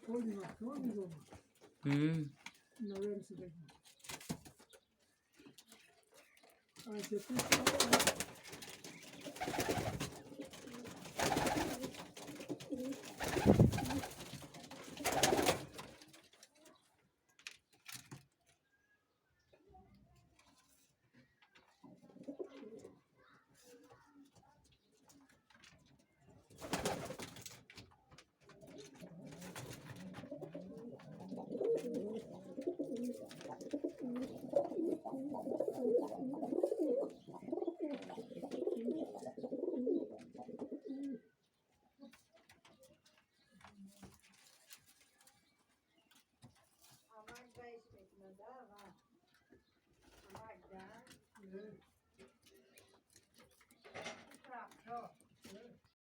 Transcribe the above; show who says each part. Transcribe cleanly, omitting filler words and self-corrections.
Speaker 1: Koydum bak, tamam mı oğlum? Bunları verir misin bekle. Antep'te
Speaker 2: Ama da içmek ne daha var. Ama da.
Speaker 1: evet.